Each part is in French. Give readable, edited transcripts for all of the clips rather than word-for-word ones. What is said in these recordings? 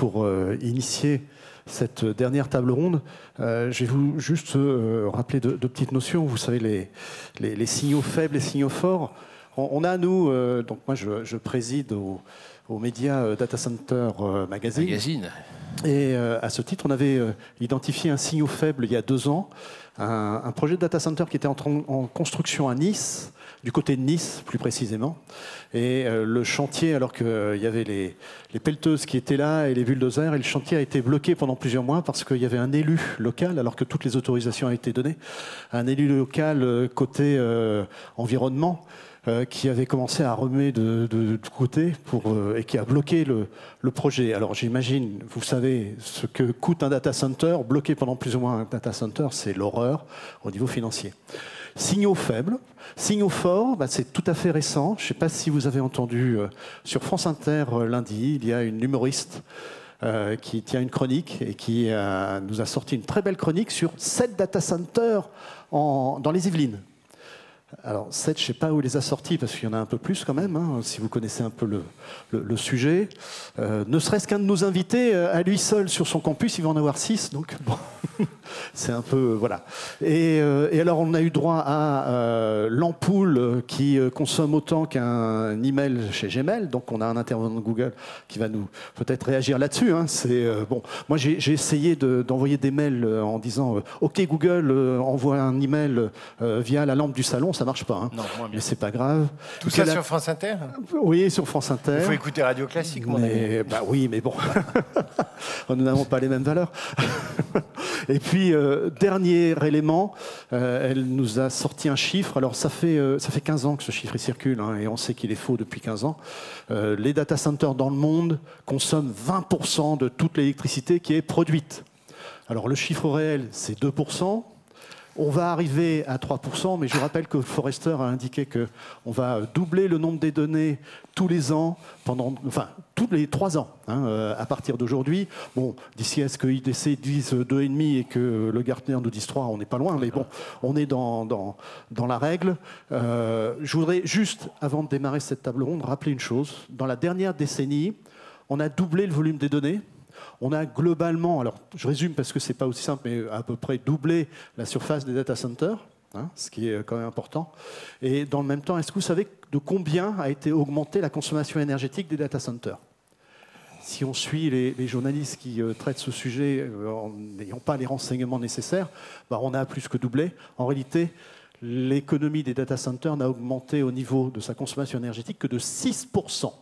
pour initier cette dernière table ronde. Je vais vous juste rappeler deux petites notions. Vous savez, les signaux faibles et les signaux forts. On a, nous, donc moi je préside au média Data Center Magazine. Et à ce titre, on avait identifié un signal faible il y a 2 ans, un projet de data center qui était en construction à Nice, du côté de Nice plus précisément. Et le chantier, alors qu'il y avait les pelleteuses qui étaient là et les bulldozers, et le chantier a été bloqué pendant plusieurs mois parce qu'il y avait un élu local, alors que toutes les autorisations ont été données, un élu local côté environnement, qui avait commencé à remuer de côté et qui a bloqué le projet. Alors j'imagine, vous savez ce que coûte un data center, bloqué pendant plus ou moins un data center, c'est l'horreur au niveau financier. Signaux faibles, signaux forts, c'est tout à fait récent. Je ne sais pas si vous avez entendu sur France Inter lundi, il y a une humoriste qui tient une chronique et qui nous a sorti une très belle chronique sur 7 data centers dans les Yvelines. Alors 7, je ne sais pas où il les a sortis, parce qu'il y en a un peu plus quand même, hein, si vous connaissez un peu le sujet. Ne serait-ce qu'un de nos invités, à lui seul sur son campus, il va en avoir 6, donc bon, c'est un peu... Voilà. Et alors on a eu droit à l'ampoule qui consomme autant qu'un email chez Gmail, donc on a un intervenant de Google qui va nous peut-être réagir là-dessus. Hein. Bon. Moi j'ai essayé d'envoyer des mails en disant « Ok Google, envoie un email via la lampe du salon », ça marche pas, hein. Non, mais c'est pas grave. Tout ça sur France Inter? Oui, sur France Inter. Il faut écouter Radio Classique, mon ami. Bah oui, mais bon, nous n'avons pas les mêmes valeurs. Et puis, dernier élément, elle nous a sorti un chiffre. Alors, ça fait 15 ans que ce chiffre circule, hein, et on sait qu'il est faux depuis 15 ans. Les data centers dans le monde consomment 20% de toute l'électricité qui est produite. Alors, le chiffre réel, c'est 2%. On va arriver à 3%, mais je rappelle que Forrester a indiqué qu'on va doubler le nombre des données tous les ans, tous les 3 ans, hein, à partir d'aujourd'hui. Bon, d'ici à ce que IDC dise 2,5 et que le Gartner nous dise 3, on n'est pas loin, mais bon, on est dans la règle. Je voudrais juste, avant de démarrer cette table ronde, rappeler une chose. Dans la dernière décennie, on a doublé le volume des données. On a globalement, alors je résume parce que ce n'est pas aussi simple, mais à peu près doublé la surface des data centers, hein, ce qui est quand même important. Et dans le même temps, est-ce que vous savez de combien a été augmentée la consommation énergétique des data centers? Si on suit les journalistes qui traitent ce sujet en n'ayant pas les renseignements nécessaires, on a plus que doublé. En réalité, l'économie des data centers n'a augmenté au niveau de sa consommation énergétique que de 6%.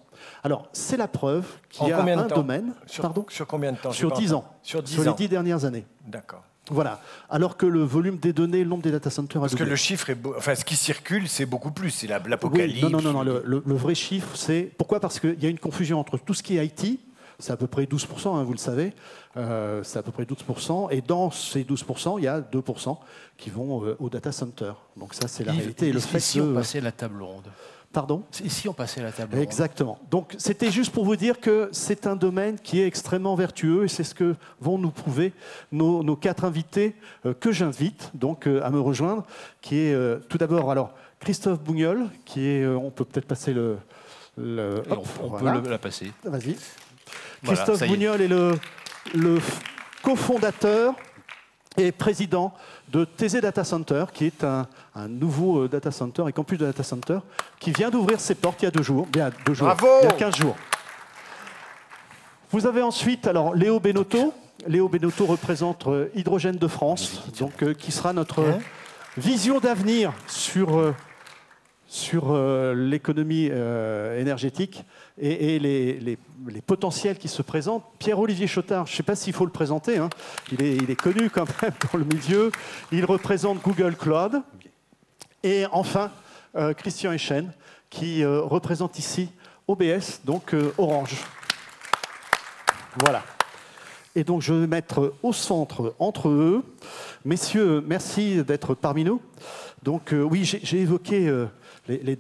Alors, c'est la preuve qu'il y a un domaine... Sur combien de temps? Sur 10 ans. Sur les 10 dernières années. D'accord. Voilà. Alors que le volume des données, le nombre des data centers a doublé. Parce que le chiffre ce qui circule, c'est beaucoup plus. C'est l'apocalypse. Oui, non. Le vrai chiffre, c'est... Pourquoi? Parce qu'il y a une confusion entre tout ce qui est IT, c'est à peu près 12%, hein, vous le savez. C'est à peu près 12%. Et dans ces 12%, il y a 2% qui vont au data center. Donc ça, c'est la réalité. Et le fait si on passait la table ronde? Pardon? Si on passait la table ronde. Exactement. Donc c'était juste pour vous dire que c'est un domaine qui est extrêmement vertueux et c'est ce que vont nous prouver nos 4 invités que j'invite donc à me rejoindre, qui est tout d'abord alors Christophe Bougnol, qui est on peut peut-être passer on peut la passer. Vas-y. Voilà, Christophe Bougnol est le cofondateur et président de TZ Data Center, qui est un nouveau data center et campus de data center qui vient d'ouvrir ses portes il y a 2 jours. Bravo! Il y a 15 jours. Vous avez ensuite alors Léo Benotto. Léo Benotto représente Hydrogène de France, donc, qui sera notre vision d'avenir sur l'économie énergétique et les potentiels qui se présentent. Pierre-Olivier Chotard, je ne sais pas s'il faut le présenter, hein. Il est connu quand même dans le milieu. Il représente Google Cloud. Et enfin, Christian Echen, qui représente ici OBS, donc Orange. Voilà. Et donc je vais mettre au centre entre eux. Messieurs, merci d'être parmi nous. Donc oui, j'ai évoqué les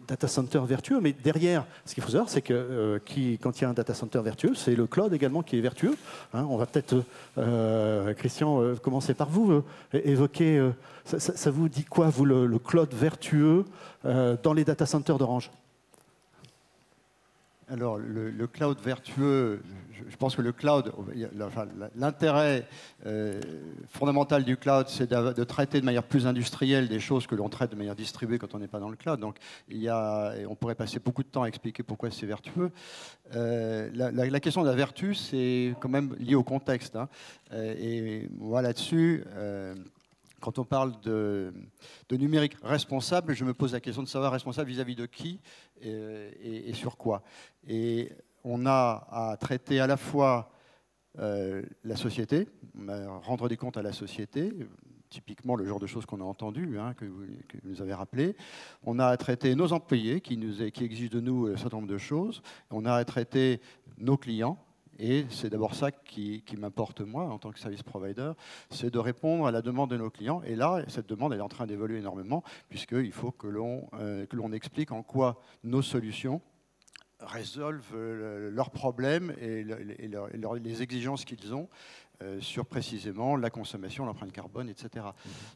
data centers vertueux, mais derrière, ce qu'il faut savoir, c'est que quand il y a un data center vertueux, c'est le cloud également qui est vertueux. Hein, on va peut-être, Christian, commencer par vous, évoquer, ça vous dit quoi, vous, le cloud vertueux dans les data centers d'Orange? Alors, le cloud vertueux, je pense que le cloud, l'intérêt fondamental du cloud, c'est de traiter de manière plus industrielle des choses que l'on traite de manière distribuée quand on n'est pas dans le cloud. Donc, on pourrait passer beaucoup de temps à expliquer pourquoi c'est vertueux. La question de la vertu, c'est quand même lié au contexte. Hein. Et moi, là-dessus... quand on parle de numérique responsable, je me pose la question de savoir responsable vis-à-vis de qui et sur quoi. Et on a à traiter à la fois la société, rendre des comptes à la société, typiquement le genre de choses qu'on a entendu, hein, que vous nous avez rappelé. On a à traiter nos employés qui exigent de nous un certain nombre de choses. On a à traiter nos clients. Et c'est d'abord ça qui m'importe moi en tant que service provider, c'est de répondre à la demande de nos clients. Et là, cette demande elle est en train d'évoluer énormément, puisqu'il faut que l'on explique en quoi nos solutions résolvent leurs problèmes et les exigences qu'ils ont sur précisément la consommation, l'empreinte carbone, etc.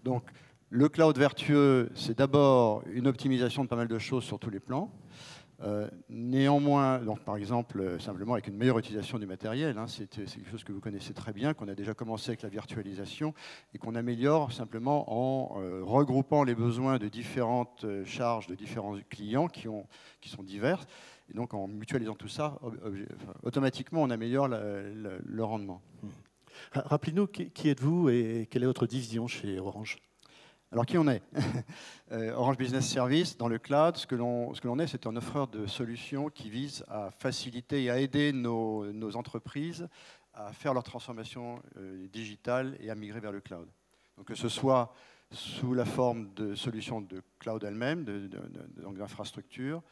Donc, le cloud vertueux, c'est d'abord une optimisation de pas mal de choses sur tous les plans. Néanmoins, donc par exemple, simplement avec une meilleure utilisation du matériel, hein, c'est quelque chose que vous connaissez très bien, qu'on a déjà commencé avec la virtualisation et qu'on améliore simplement en regroupant les besoins de différentes charges de différents clients qui sont diverses. Et donc en mutualisant tout ça, automatiquement on améliore le rendement. Rappelez-nous qui êtes-vous et quelle est votre division chez Orange ? Alors, qui on est? Orange Business Service, dans le cloud, ce que l'on est, c'est un offreur de solutions qui vise à faciliter et à aider nos entreprises à faire leur transformation digitale et à migrer vers le cloud. Donc, que ce soit sous la forme de solutions de cloud elles-mêmes, donc d'infrastructures,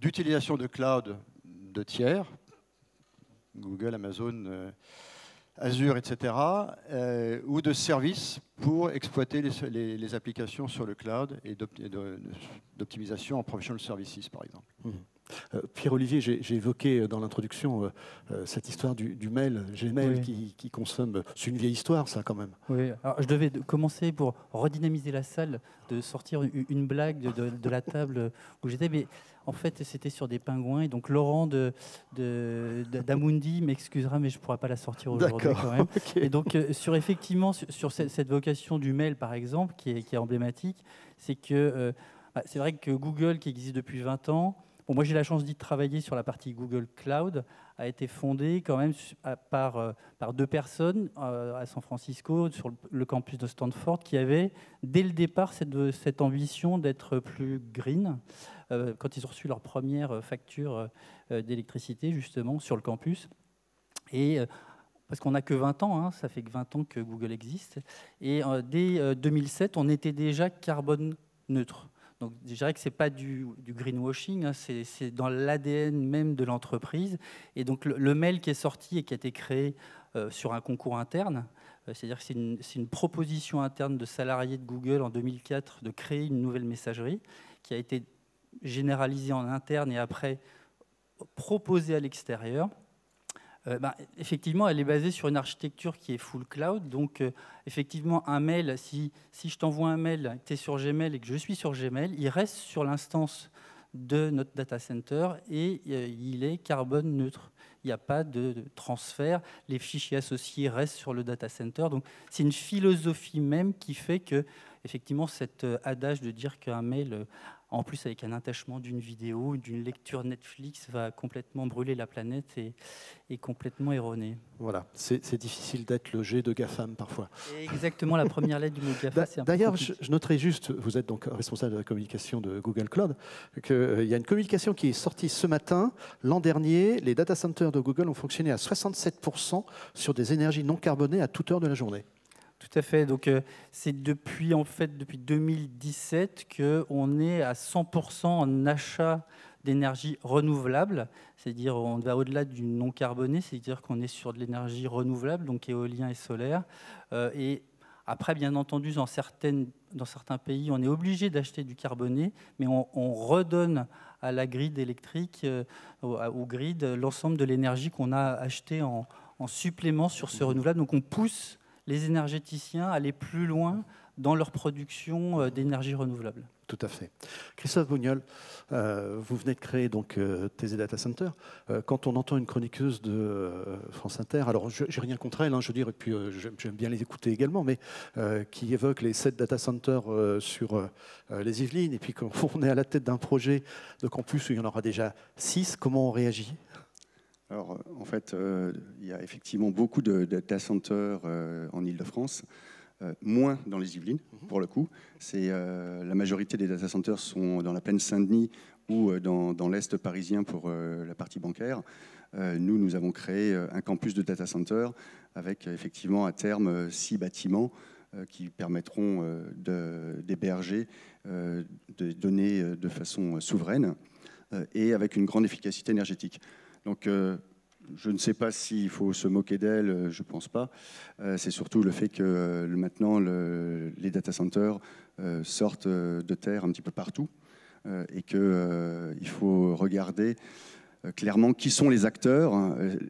d'utilisation de cloud de tiers, Google, Amazon, Azure, etc., ou de services pour exploiter les applications sur le cloud et d'optimisation en professional services, par exemple. Pierre-Olivier, j'ai évoqué dans l'introduction cette histoire du mail, Gmail, qui consomme... C'est une vieille histoire, ça, quand même. Oui, alors je devais commencer pour redynamiser la salle, de sortir une blague de la table où j'étais, mais en fait, c'était sur des pingouins. Et donc, Laurent d'Amundi m'excusera, mais je ne pourrai pas la sortir aujourd'hui quand même. Okay. Et donc, effectivement, sur cette vocation du mail, par exemple, qui est emblématique, c'est que c'est vrai que Google, qui existe depuis 20 ans, bon, moi j'ai la chance d'y travailler sur la partie Google Cloud, a été fondée quand même par deux personnes à San Francisco, sur le campus de Stanford, qui avaient dès le départ cette ambition d'être plus green. Quand ils ont reçu leur première facture d'électricité, justement, sur le campus. Et parce qu'on n'a que 20 ans, hein, ça fait que 20 ans que Google existe. Et dès 2007, on était déjà carbone neutre. Donc, je dirais que ce n'est pas du greenwashing, hein, c'est dans l'ADN même de l'entreprise. Et donc, le mail qui est sorti et qui a été créé sur un concours interne, c'est-à-dire que c'est une proposition interne de salariés de Google en 2004 de créer une nouvelle messagerie qui a été généralisée en interne et après proposée à l'extérieur. Effectivement, elle est basée sur une architecture qui est full cloud. Donc, effectivement, un mail, si je t'envoie un mail, tu es sur Gmail et que je suis sur Gmail, il reste sur l'instance de notre data center et il est carbone neutre. Il n'y a pas de transfert. Les fichiers associés restent sur le data center. Donc, c'est une philosophie même qui fait que, effectivement, cet adage de dire qu'un mail, en plus avec un attachement d'une vidéo, d'une lecture Netflix, va complètement brûler la planète et complètement erroné. Voilà, c'est difficile d'être le G de GAFAM parfois. Et exactement, la première lettre du mot GAFA, c'est un peu D'ailleurs, je noterai juste, vous êtes donc responsable de la communication de Google Cloud, qu'il y a une communication qui est sortie ce matin. L'an dernier, les data centers de Google ont fonctionné à 67% sur des énergies non carbonées à toute heure de la journée. Tout à fait. Donc, c'est depuis 2017 qu'on est à 100% en achat d'énergie renouvelable. C'est-à-dire on va au-delà du non carboné, c'est-à-dire qu'on est sur de l'énergie renouvelable, donc éolien et solaire. Et après, bien entendu, dans certains pays, on est obligé d'acheter du carboné, mais on redonne à la grid électrique, au grid, l'ensemble de l'énergie qu'on a acheté en supplément sur ce renouvelable. Donc, on pousse les énergéticiens aller plus loin dans leur production d'énergie renouvelable. Tout à fait. Christophe Bougnol, vous venez de créer donc Thésée Data Center. Quand on entend une chroniqueuse de France Inter, alors j'ai rien contre elle, hein, je veux dire, et puis j'aime bien les écouter également, mais qui évoque les 7 data centers sur les Yvelines, et puis quand on est à la tête d'un projet de campus où il y en aura déjà 6, comment on réagit ? Alors, en fait, il y a effectivement beaucoup de data centers en Île-de-France. Moins dans les Yvelines, pour le coup. La majorité des data centers sont dans la plaine Saint-Denis ou dans l'Est parisien pour la partie bancaire. Nous avons créé un campus de data center avec effectivement à terme 6 bâtiments qui permettront d'héberger des données de façon souveraine et avec une grande efficacité énergétique. Donc, je ne sais pas s'il faut se moquer d'elle, je ne pense pas. C'est surtout le fait que maintenant, les data centers sortent de terre un petit peu partout et qu'il faut regarder clairement qui sont les acteurs.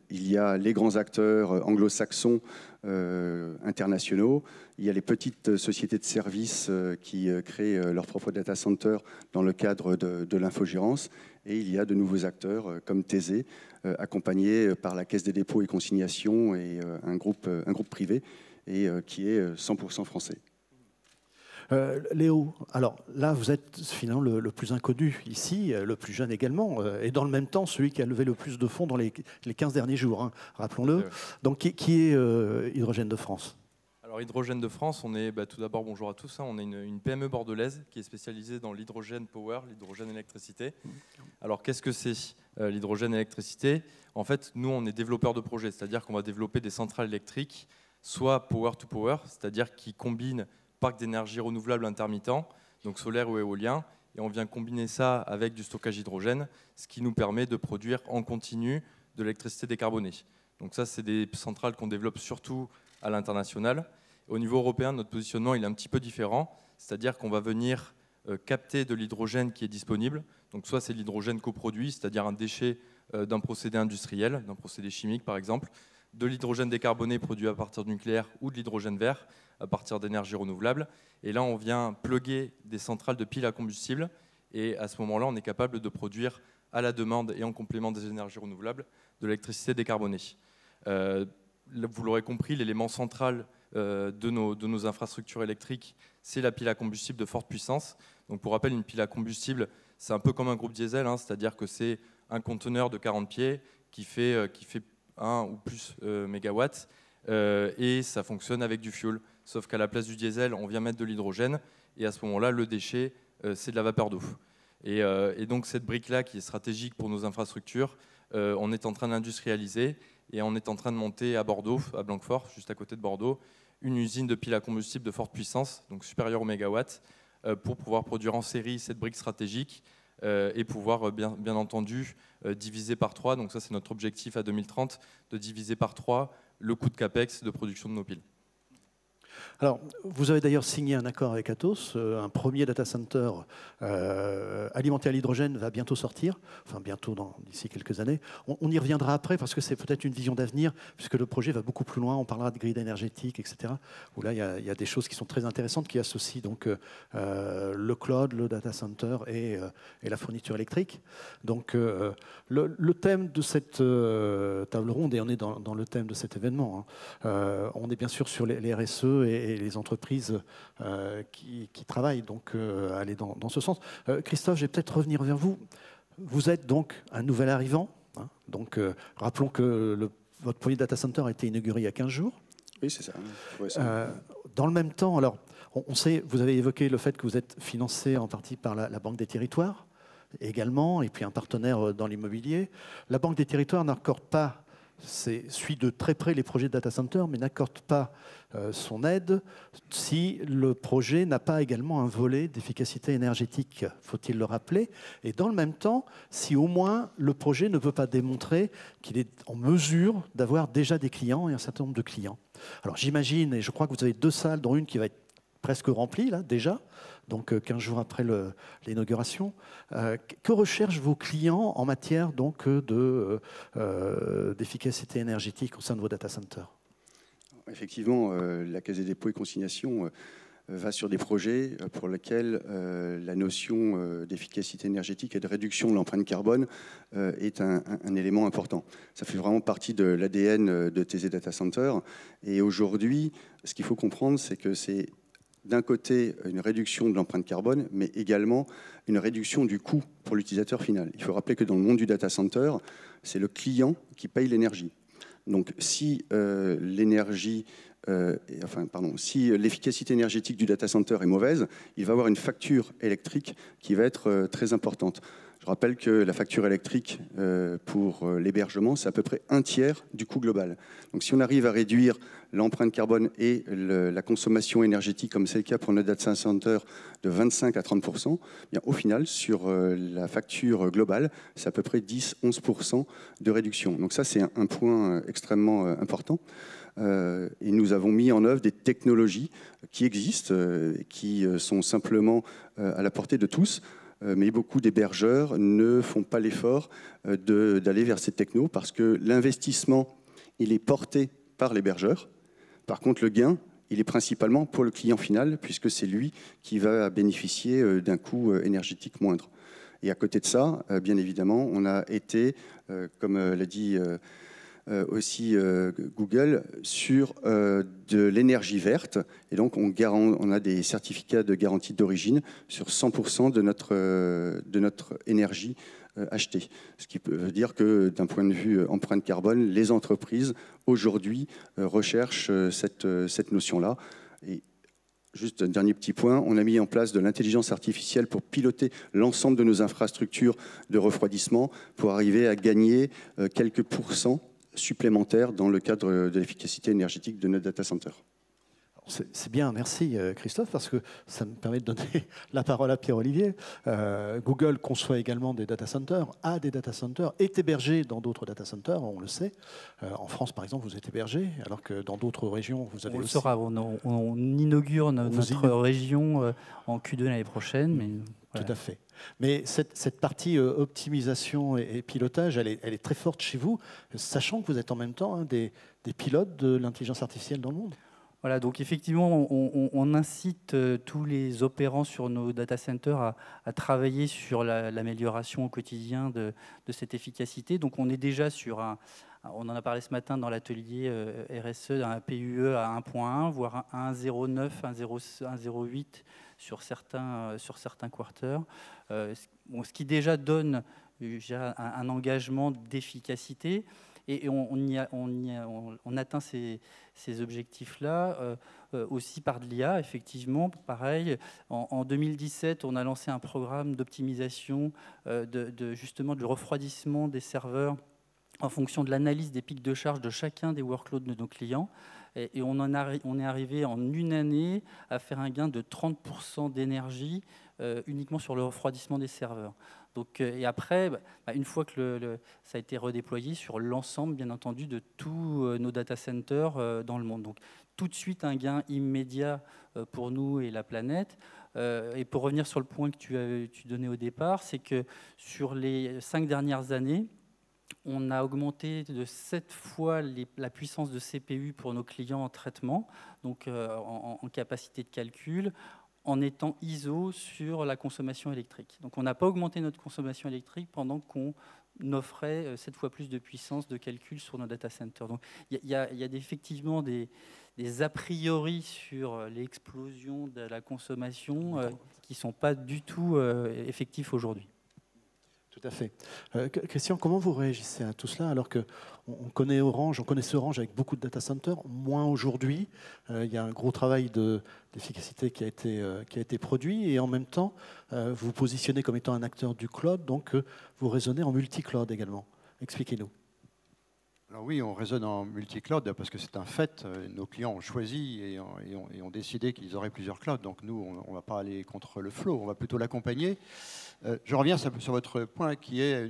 Il y a les grands acteurs anglo-saxons internationaux. Il y a les petites sociétés de services qui créent leur propre data center dans le cadre de l'infogérance. Et il y a de nouveaux acteurs comme Thésée, accompagnés par la Caisse des dépôts et consignations et un groupe privé et qui est 100% français. Léo, alors là, vous êtes finalement le plus inconnu ici, le plus jeune également, et dans le même temps, celui qui a levé le plus de fonds dans les 15 derniers jours, hein, rappelons-le. Donc, qui est Hydrogène de France ? Alors, Hydrogène de France, on est, tout d'abord, bonjour à tous, hein, on est une PME bordelaise qui est spécialisée dans l'hydrogène power, l'hydrogène électricité. Alors, qu'est-ce que c'est l'hydrogène électricité ? En fait, nous, on est développeurs de projets, c'est-à-dire qu'on va développer des centrales électriques, soit power to power, c'est-à-dire qui combinent parc d'énergie renouvelable intermittent, donc solaire ou éolien, et on vient combiner ça avec du stockage hydrogène, ce qui nous permet de produire en continu de l'électricité décarbonée. Donc ça, c'est des centrales qu'on développe surtout à l'international. Au niveau européen, notre positionnement il est un petit peu différent, c'est-à-dire qu'on va venir capter de l'hydrogène qui est disponible. Donc soit c'est de l'hydrogène coproduit, c'est-à-dire un déchet d'un procédé industriel, d'un procédé chimique par exemple, de l'hydrogène décarboné produit à partir du nucléaire ou de l'hydrogène vert à partir d'énergie renouvelable. Et là, on vient plugger des centrales de piles à combustible. Et à ce moment-là, on est capable de produire à la demande et en complément des énergies renouvelables de l'électricité décarbonée. Vous l'aurez compris, l'élément central de nos infrastructures électriques, c'est la pile à combustible de forte puissance. Donc, pour rappel, une pile à combustible, c'est un peu comme un groupe diesel, hein, c'est-à-dire que c'est un conteneur de 40 pieds qui fait 1 ou plus mégawatts et ça fonctionne avec du fuel. Sauf qu'à la place du diesel, on vient mettre de l'hydrogène et à ce moment-là, le déchet, c'est de la vapeur d'eau. Et donc cette brique-là, qui est stratégique pour nos infrastructures, on est en train d'industrialiser et on est en train de monter à Bordeaux, à Blanquefort, juste à côté de Bordeaux, une usine de piles à combustible de forte puissance, donc supérieure au mégawatt, pour pouvoir produire en série cette brique stratégique et pouvoir bien entendu diviser par 3. Donc ça, c'est notre objectif à 2030, de diviser par 3 le coût de CAPEX de production de nos piles. Alors, vous avez d'ailleurs signé un accord avec Atos, un premier data center alimenté à l'hydrogène va bientôt sortir, enfin bientôt d'ici quelques années. On y reviendra après parce que c'est peut-être une vision d'avenir, puisque le projet va beaucoup plus loin, on parlera de grid énergétique, etc. Où là, il y a des choses qui sont très intéressantes qui associent donc le cloud, le data center et la fourniture électrique. Donc, le thème de cette table ronde, et on est dans le thème de cet événement, hein, on est bien sûr sur les RSE et les entreprises qui travaillent donc à aller dans ce sens. Christophe, je vais peut-être revenir vers vous. Vous êtes donc un nouvel arrivant. Hein, donc, rappelons que votre premier data center a été inauguré il y a 15 jours. Oui, c'est ça. Dans le même temps, alors, on sait, vous avez évoqué le fait que vous êtes financé en partie par la Banque des Territoires également, et puis un partenaire dans l'immobilier. La Banque des Territoires n'accorde pas, suit de très près les projets de data center, mais n'accorde pas son aide si le projet n'a pas également un volet d'efficacité énergétique, faut-il le rappeler. Et dans le même temps, si au moins le projet ne peut pas démontrer qu'il est en mesure d'avoir déjà des clients et un certain nombre de clients. Alors j'imagine, et je crois que vous avez 2 salles, dont une qui va être presque remplie là déjà, donc 15 jours après l'inauguration. Que recherchent vos clients en matière donc d'efficacité énergétique au sein de vos data centers ? Effectivement, la Caisse des dépôts et consignations va sur des projets pour lesquels la notion d'efficacité énergétique et de réduction de l'empreinte carbone est un élément important. Ça fait vraiment partie de l'ADN de TZ Data Center. Et aujourd'hui, ce qu'il faut comprendre, c'est que c'est d'un côté une réduction de l'empreinte carbone, mais également une réduction du coût pour l'utilisateur final. Il faut rappeler que dans le monde du data center, c'est le client qui paye l'énergie. Donc si si l'efficacité énergétique du data center est mauvaise, il va avoir une facture électrique qui va être très importante. Je rappelle que la facture électrique pour l'hébergement, c'est à peu près 1/3 du coût global. Donc si on arrive à réduire l'empreinte carbone et la consommation énergétique, comme c'est le cas pour notre data center, de 25 à 30%, bien, au final, sur la facture globale, c'est à peu près 10-11% de réduction. Donc ça, c'est un point extrêmement important. Et nous avons mis en œuvre des technologies qui existent, qui sont simplement à la portée de tous, mais beaucoup d'hébergeurs ne font pas l'effort d'aller vers ces technos parce que l'investissement, il est porté par l'hébergeur. Par contre, le gain, il est principalement pour le client final puisque c'est lui qui va bénéficier d'un coût énergétique moindre. Et à côté de ça, bien évidemment, on a été, comme l'a dit aussi Google, sur de l'énergie verte. Et donc, on a des certificats de garantie d'origine sur 100% de notre énergie achetée. Ce qui veut dire que, d'un point de vue empreinte carbone, les entreprises, aujourd'hui, recherchent cette notion-là. Et juste un dernier petit point, on a mis en place de l'intelligence artificielle pour piloter l'ensemble de nos infrastructures de refroidissement pour arriver à gagner quelques pourcents supplémentaires dans le cadre de l'efficacité énergétique de notre data center. C'est bien, merci Christophe, parce que ça me permet de donner la parole à Pierre-Olivier. Google conçoit également des data centers, a des data centers, est hébergé dans d'autres data centers, on le sait. En France, par exemple, vous êtes hébergé, alors que dans d'autres régions, vous avez aussi... On inaugure notre région en Q2 l'année prochaine. Mais voilà. Tout à fait. Mais cette partie optimisation et pilotage, elle est très forte chez vous, sachant que vous êtes en même temps des pilotes de l'intelligence artificielle dans le monde. Voilà, donc effectivement, on incite tous les opérants sur nos data centers à travailler sur l'amélioration au quotidien de cette efficacité. Donc on est déjà sur on en a parlé ce matin dans l'atelier RSE, un PUE à 1.1, voire un 1.09, 1.08 sur certains quarters, ce qui déjà donne un engagement d'efficacité. Et on atteint ces objectifs-là aussi par de l'IA, effectivement. Pareil, en 2017, on a lancé un programme d'optimisation justement du refroidissement des serveurs en fonction de l'analyse des pics de charge de chacun des workloads de nos clients. Et on est arrivé en une année à faire un gain de 30% d'énergie uniquement sur le refroidissement des serveurs. Donc, et après, une fois que ça a été redéployé sur l'ensemble, bien entendu, de tous nos data centers dans le monde. Donc, tout de suite, un gain immédiat pour nous et la planète. Et pour revenir sur le point que tu donnais au départ, c'est que sur les 5 dernières années, on a augmenté de 7 fois la puissance de CPU pour nos clients en traitement, donc en capacité de calcul, en étant ISO sur la consommation électrique. Donc on n'a pas augmenté notre consommation électrique pendant qu'on offrait 7 fois plus de puissance de calcul sur nos data centers. Donc il y a effectivement des a priori sur l'explosion de la consommation qui ne sont pas du tout effectifs aujourd'hui. Tout à fait. Christian, comment vous réagissez à tout cela alors qu'on connaît Orange, on connaissait Orange avec beaucoup de data centers, moins aujourd'hui. Il y a un gros travail d'efficacité qui a été produit et en même temps, vous vous positionnez comme étant un acteur du cloud, donc vous raisonnez en multi-cloud également. Expliquez-nous. Alors oui, on raisonne en multi-cloud parce que c'est un fait. Nos clients ont choisi et ont décidé qu'ils auraient plusieurs clouds. Donc nous, on ne va pas aller contre le flot, on va plutôt l'accompagner. Je reviens sur votre point qui est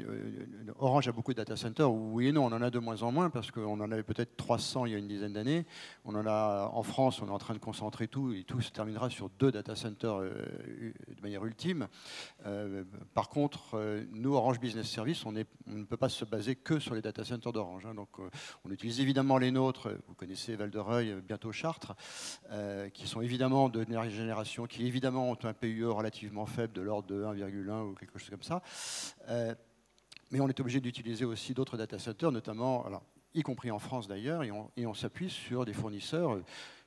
Orange a beaucoup de data centers. Oui et non, on en a de moins en moins parce qu'on en avait peut-être 300 il y a une dizaine d'années. On en a en France, on est en train de concentrer tout et tout se terminera sur 2 data centers de manière ultime. Par contre, nous, Orange Business Service, on ne peut pas se baser que sur les data centers d'Orange. Donc on utilise évidemment les nôtres, vous connaissez Val-de-Reuil, bientôt Chartres, qui sont évidemment de dernière génération, qui évidemment ont un PUE relativement faible, de l'ordre de 1,1 ou quelque chose comme ça. Mais on est obligé d'utiliser aussi d'autres data centers, notamment, alors, y compris en France d'ailleurs, et on s'appuie sur des fournisseurs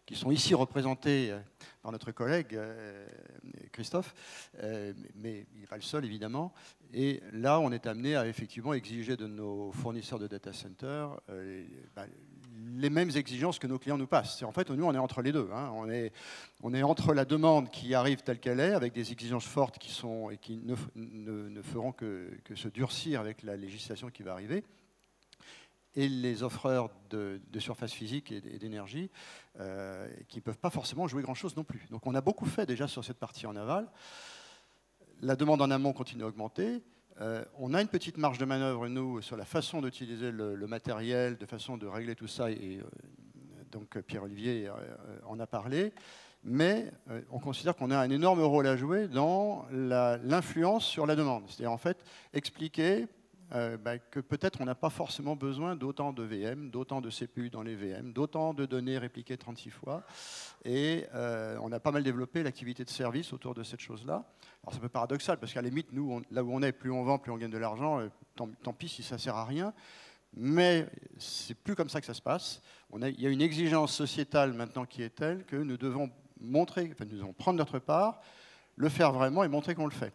qui sont ici représentés par notre collègue Christophe, mais il n'est pas le seul évidemment. Et là, on est amené à effectivement exiger de nos fournisseurs de data centers les mêmes exigences que nos clients nous passent. En fait, nous, on est entre les deux. Hein. On est entre la demande qui arrive telle qu'elle est, avec des exigences fortes qui ne feront que se durcir avec la législation qui va arriver, et les offreurs de surface physique et d'énergie qui ne peuvent pas forcément jouer grand-chose non plus. Donc on a beaucoup fait déjà sur cette partie en aval. La demande en amont continue à augmenter. On a une petite marge de manœuvre, nous, sur la façon d'utiliser le matériel, de façon de régler tout ça, et donc Pierre-Olivier en a parlé. Mais on considère qu'on a un énorme rôle à jouer dans l'influence sur la demande. C'est-à-dire en fait expliquer que peut-être on n'a pas forcément besoin d'autant de VM, d'autant de CPU dans les VM, d'autant de données répliquées 36 fois. Et on a pas mal développé l'activité de service autour de cette chose-là. Alors c'est un peu paradoxal, parce qu'à la limite, nous, là où on est, plus on vend, plus on gagne de l'argent, tant pis si ça ne sert à rien. Mais c'est plus comme ça que ça se passe. Il y a une exigence sociétale maintenant qui est telle que nous devons prendre notre part, le faire vraiment et montrer qu'on le fait.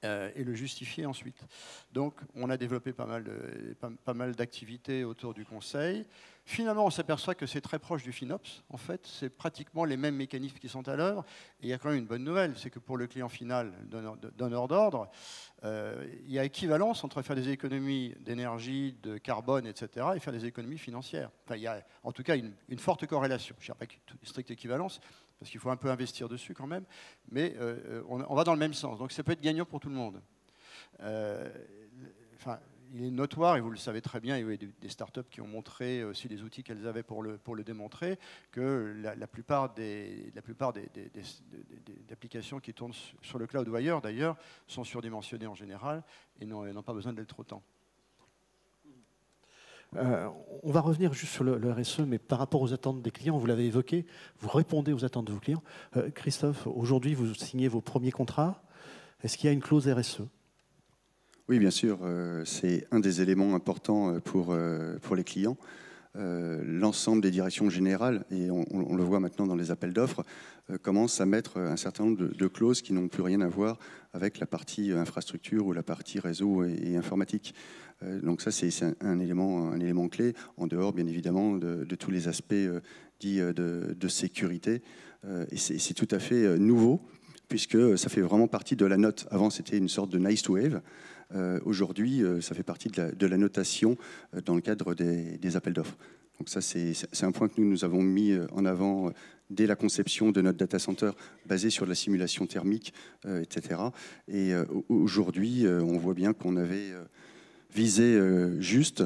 Et le justifier ensuite. Donc on a développé pas mal d'activités autour du conseil. Finalement, on s'aperçoit que c'est très proche du FinOps. En fait, c'est pratiquement les mêmes mécanismes qui sont à l'œuvre. Et il y a quand même une bonne nouvelle, c'est que pour le client final donneur d'ordre, il y a équivalence entre faire des économies d'énergie, de carbone, etc., et faire des économies financières. Enfin, il y a en tout cas une forte corrélation. Je ne dirais pas une stricte équivalence, parce qu'il faut un peu investir dessus quand même, mais on va dans le même sens. Donc ça peut être gagnant pour tout le monde. Il est notoire, et vous le savez très bien, il y a des startups qui ont montré aussi les outils qu'elles avaient pour le démontrer, que la plupart des applications qui tournent sur le cloud ou ailleurs, d'ailleurs, sont surdimensionnées en général et n'ont pas besoin d'être autant. On va revenir juste sur le RSE, mais par rapport aux attentes des clients, vous l'avez évoqué, vous répondez aux attentes de vos clients. Christophe, aujourd'hui, vous signez vos premiers contrats. Est-ce qu'il y a une clause RSE ? Oui, bien sûr. C'est un des éléments importants pour les clients. L'ensemble des directions générales, et on le voit maintenant dans les appels d'offres, commencent à mettre un certain nombre de clauses qui n'ont plus rien à voir avec la partie infrastructure ou la partie réseau et informatique. Donc ça, c'est un élément clé, en dehors, bien évidemment, de tous les aspects dits de sécurité. Et c'est tout à fait nouveau, puisque ça fait vraiment partie de la note. Avant, c'était une sorte de nice to have. Aujourd'hui, ça fait partie de la notation dans le cadre des appels d'offres. Donc ça, c'est un point que nous avons mis en avant dès la conception de notre data center, basé sur la simulation thermique, etc. Et aujourd'hui, on voit bien qu'on avait visé juste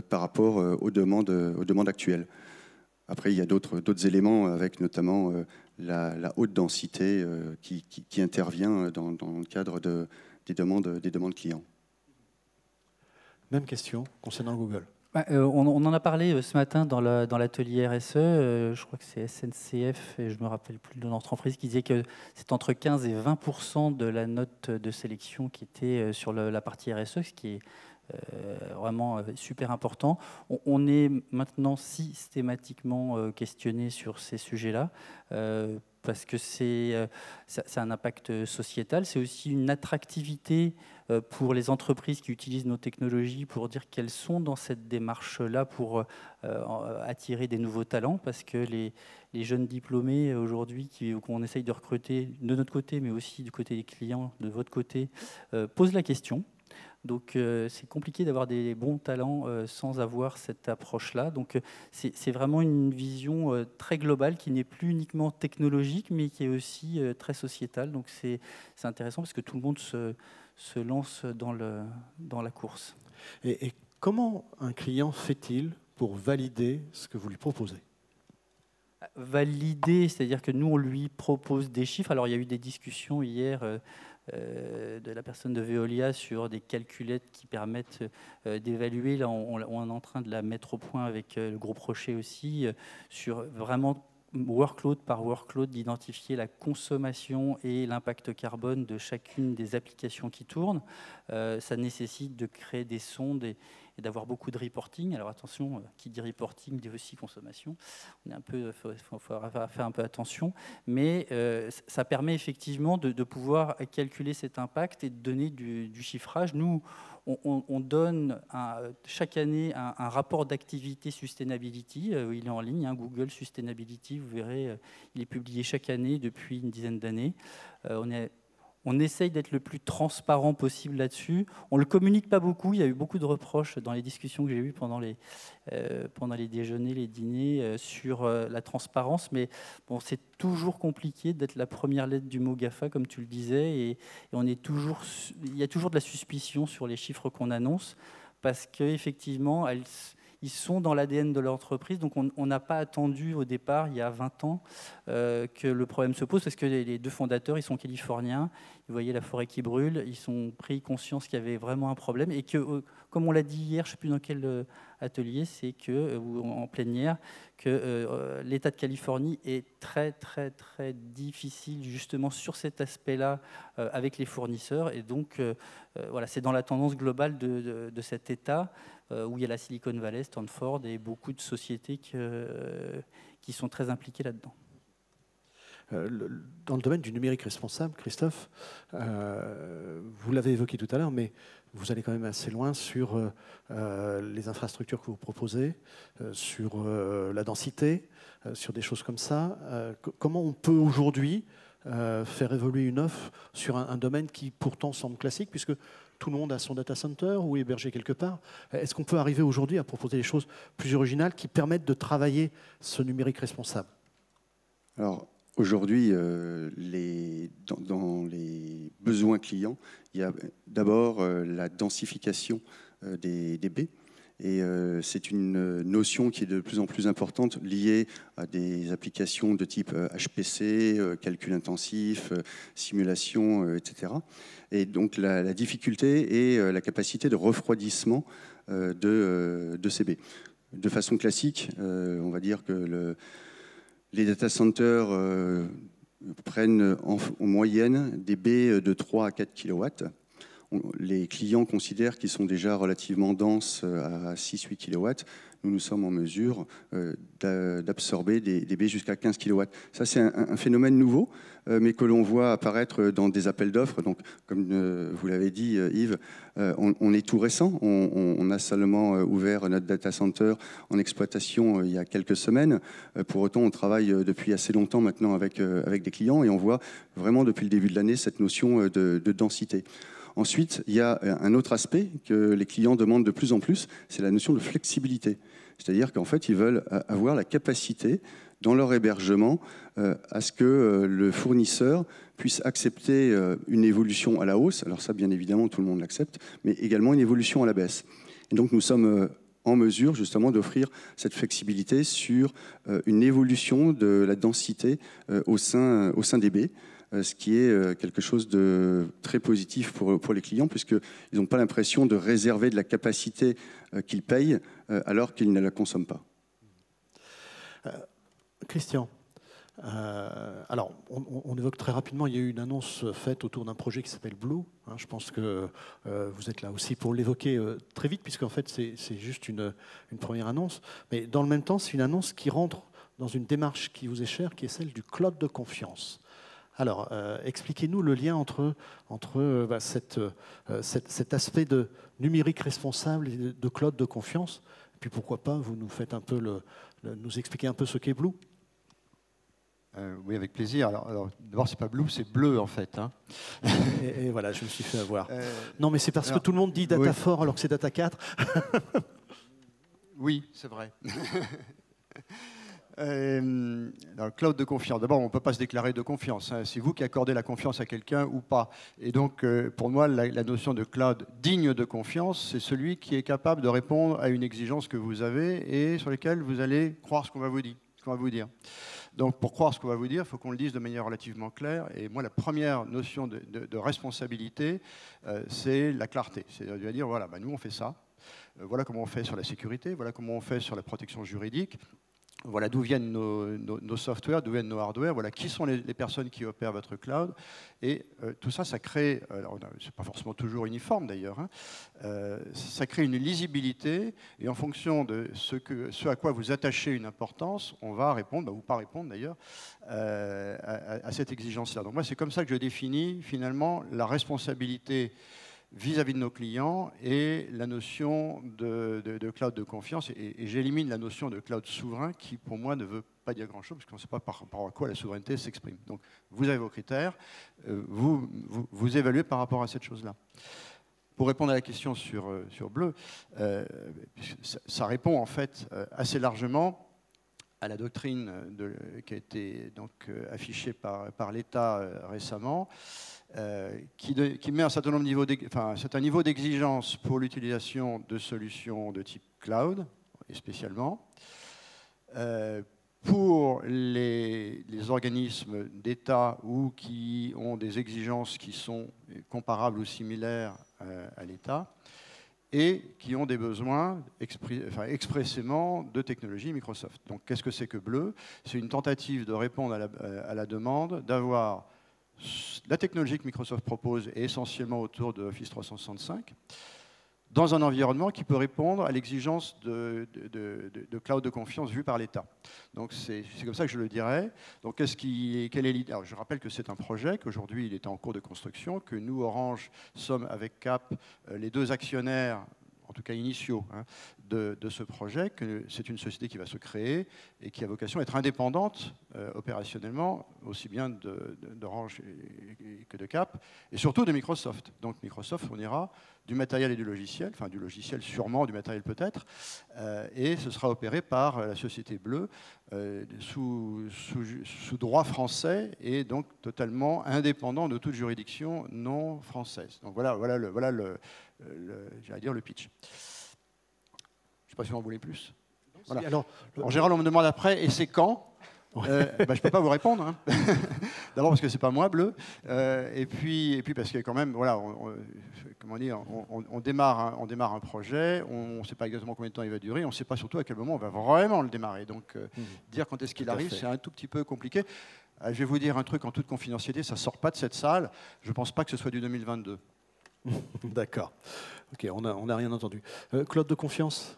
par rapport aux demandes actuelles. Après, il y a d'autres éléments, avec notamment la haute densité qui intervient dans le cadre des demandes clients. Même question concernant Google. On en a parlé ce matin dans l'atelier RSE. Je crois que c'est SNCF, et je ne me rappelle plus de notre entreprise, qui disait que c'est entre 15 et 20% de la note de sélection qui était sur la partie RSE, ce qui est vraiment super important. On est maintenant systématiquement questionné sur ces sujets-là, parce que c'est un impact sociétal, c'est aussi une attractivité pour les entreprises qui utilisent nos technologies, pour dire qu'elles sont dans cette démarche-là pour attirer des nouveaux talents, parce que les jeunes diplômés aujourd'hui qu'on essaye de recruter de notre côté, mais aussi du côté des clients, de votre côté, posent la question. Donc c'est compliqué d'avoir des bons talents sans avoir cette approche-là. Donc c'est vraiment une vision très globale qui n'est plus uniquement technologique, mais qui est aussi très sociétale. Donc c'est intéressant parce que tout le monde se lance dans la course. Et comment un client fait-il pour valider ce que vous lui proposez ? Valider, c'est-à-dire que nous, on lui propose des chiffres. Alors il y a eu des discussions hier la personne de Veolia sur des calculettes qui permettent d'évaluer. Là, on est en train de la mettre au point avec le groupe Rocher aussi, sur vraiment workload par workload, d'identifier la consommation et l'impact carbone de chacune des applications qui tournent. Ça nécessite de créer des sondes et d'avoir beaucoup de reporting. Alors attention, qui dit reporting dit aussi consommation. On est un peu, faut faire un peu attention, mais ça permet effectivement de pouvoir calculer cet impact et de donner du chiffrage. Nous, on donne chaque année un rapport d'activité sustainability. Il est en ligne, hein, Google Sustainability, vous verrez, il est publié chaque année depuis une dizaine d'années. On essaye d'être le plus transparent possible là-dessus. On ne le communique pas beaucoup. Il y a eu beaucoup de reproches dans les discussions que j'ai eues pendant les déjeuners, les dîners, sur la transparence. Mais bon, c'est toujours compliqué d'être la première lettre du mot GAFA, comme tu le disais. Et il y a toujours de la suspicion sur les chiffres qu'on annonce, parce qu'effectivement, ils sont dans l'ADN de l'entreprise. Donc on n'a pas attendu au départ, il y a 20 ans, que le problème se pose, parce que les deux fondateurs, ils sont californiens, ils voyaient la forêt qui brûle, ils ont pris conscience qu'il y avait vraiment un problème, et que, comme on l'a dit hier, je ne sais plus dans quel atelier, c'est que, ou en plénière, que l'État de Californie est très, très, très difficile justement sur cet aspect-là avec les fournisseurs. Et donc, voilà, c'est dans la tendance globale de cet État, où il y a la Silicon Valley, Stanford et beaucoup de sociétés qui sont très impliquées là-dedans. Dans le domaine du numérique responsable, Christophe, vous l'avez évoqué tout à l'heure, mais vous allez quand même assez loin sur les infrastructures que vous proposez, sur la densité, sur des choses comme ça. Comment on peut aujourd'hui faire évoluer une offre sur un domaine qui pourtant semble classique, puisque tout le monde a son data center ou est hébergé quelque part. Est-ce qu'on peut arriver aujourd'hui à proposer des choses plus originales qui permettent de travailler ce numérique responsable? Alors, aujourd'hui, dans les besoins clients, il y a d'abord la densification des baies. Et c'est une notion qui est de plus en plus importante, liée à des applications de type HPC, calcul intensif, simulation, etc. Et donc la difficulté est la capacité de refroidissement de ces baies. De façon classique, on va dire que les data centers prennent en moyenne des baies de 3 à 4 kW. Les clients considèrent qu'ils sont déjà relativement denses à 6-8 kW. Nous sommes en mesure d'absorber des baies jusqu'à 15 kW. Ça, c'est un phénomène nouveau, mais que l'on voit apparaître dans des appels d'offres. Donc, comme vous l'avez dit, Yves, on est tout récent. On a seulement ouvert notre data center en exploitation il y a quelques semaines. Pour autant, on travaille depuis assez longtemps maintenant avec des clients, et on voit vraiment depuis le début de l'année cette notion de densité. Ensuite, il y a un autre aspect que les clients demandent de plus en plus, c'est la notion de flexibilité. C'est-à-dire qu'en fait, ils veulent avoir la capacité, dans leur hébergement, à ce que le fournisseur puisse accepter une évolution à la hausse. Alors ça, bien évidemment, tout le monde l'accepte, mais également une évolution à la baisse. Et donc, nous sommes en mesure, justement, d'offrir cette flexibilité sur une évolution de la densité au sein des baies, ce qui est quelque chose de très positif pour les clients, puisqu'ils n'ont pas l'impression de réserver de la capacité qu'ils payent alors qu'ils ne la consomment pas. Christian, alors on évoque très rapidement, il y a eu une annonce faite autour d'un projet qui s'appelle Blue. Je pense que vous êtes là aussi pour l'évoquer très vite, puisqu'en fait c'est juste une première annonce. Mais dans le même temps, c'est une annonce qui rentre dans une démarche qui vous est chère, qui est celle du cloud de confiance. Alors, expliquez-nous le lien entre cet aspect de numérique responsable et de cloud de confiance. Et puis pourquoi pas, vous nous faites un peu nous expliquer un peu ce qu'est Blue. Oui, avec plaisir. Alors d'abord, c'est pas Blue, c'est bleu en fait. Hein. Et voilà, je me suis fait avoir. Non, mais c'est parce que tout le monde dit Data 4 alors que c'est Data 4. Oui, c'est vrai. Dans le cloud de confiance, d'abord, on ne peut pas se déclarer de confiance. Hein. C'est vous qui accordez la confiance à quelqu'un ou pas. Et donc, pour moi, la notion de cloud digne de confiance, c'est celui qui est capable de répondre à une exigence que vous avez et sur laquelle vous allez croire ce qu'on va vous dire. Donc pour croire ce qu'on va vous dire, il faut qu'on le dise de manière relativement claire. Et moi, la première notion de responsabilité, c'est la clarté. C'est-à-dire de dire, voilà, bah, nous on fait ça, voilà comment on fait sur la sécurité, voilà comment on fait sur la protection juridique. Voilà d'où viennent nos softwares, d'où viennent nos hardware, voilà qui sont les personnes qui opèrent votre cloud. Et tout ça, ça crée, c'est pas forcément toujours uniforme d'ailleurs, hein, ça crée une lisibilité, et en fonction de ce à quoi vous attachez une importance, on va répondre, ou pas répondre d'ailleurs, à cette exigence-là. Donc moi, c'est comme ça que je définis finalement la responsabilité vis-à-vis de nos clients et la notion de cloud de confiance. Et j'élimine la notion de cloud souverain qui, pour moi, ne veut pas dire grand-chose parce qu'on ne sait pas par rapport à quoi la souveraineté s'exprime. Donc, vous avez vos critères, vous évaluez par rapport à cette chose-là. Pour répondre à la question sur Bleu, ça répond en fait assez largement à la doctrine qui a été donc, affichée par l'État récemment, qui met un certain niveau d'exigence pour l'utilisation de solutions de type cloud, et spécialement. Pour les organismes d'État ou qui ont des exigences qui sont comparables ou similaires à l'État, et qui ont des besoins expressément de technologie Microsoft. Donc qu'est-ce que c'est que Bleu? C'est une tentative de répondre à la demande d'avoir la technologie que Microsoft propose est essentiellement autour de Office 365, dans un environnement qui peut répondre à l'exigence de cloud de confiance vue par l'État. Donc c'est comme ça que je le dirais. Donc quelle est l'idée? Alors, je rappelle que c'est un projet, qu'aujourd'hui il est en cours de construction, que nous, Orange, sommes avec Cap les deux actionnaires, en tout cas initiaux, hein, de ce projet, que c'est une société qui va se créer et qui a vocation à être indépendante opérationnellement, aussi bien d'Orange que de Cap, et surtout de Microsoft. Donc Microsoft fournira du matériel et du logiciel, enfin du logiciel sûrement, du matériel peut-être, et ce sera opéré par la société Bleu sous droit français et donc totalement indépendant de toute juridiction non française. Donc voilà j'allais dire le pitch. Je ne sais pas si vous en voulez plus. Voilà. Alors, en général, on me demande après, et c'est quand? Je ne peux pas vous répondre. Hein. D'abord parce que ce n'est pas moi, Bleu. Et puis parce que quand même, voilà, on démarre un projet, on ne sait pas exactement combien de temps il va durer, on ne sait pas surtout à quel moment on va vraiment le démarrer. Donc dire quand est-ce qu'il arrive, c'est un tout petit peu compliqué. Je vais vous dire un truc en toute confidentialité, ça ne sort pas de cette salle. Je ne pense pas que ce soit du 2022. D'accord. Ok, on n'a rien entendu. Cloud de confiance,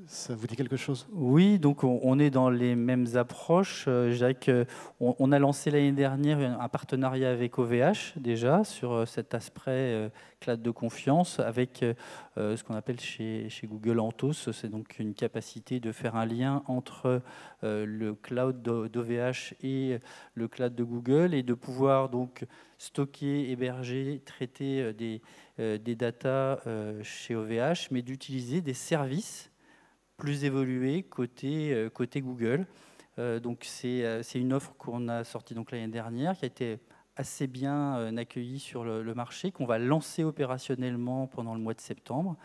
ça vous dit quelque chose? Oui, donc on est dans les mêmes approches. Je dirais qu'on a lancé l'année dernière un partenariat avec OVH déjà sur cet aspect cloud de confiance avec ce qu'on appelle chez Google Anthos. C'est donc une capacité de faire un lien entre le cloud d'OVH et le cloud de Google et de pouvoir donc stocker, héberger, traiter des datas chez OVH, mais d'utiliser des services plus évolués côté Google. Donc c'est une offre qu'on a sortie l'année dernière, qui a été assez bien accueillie sur le marché, qu'on va lancer opérationnellement pendant le mois de septembre.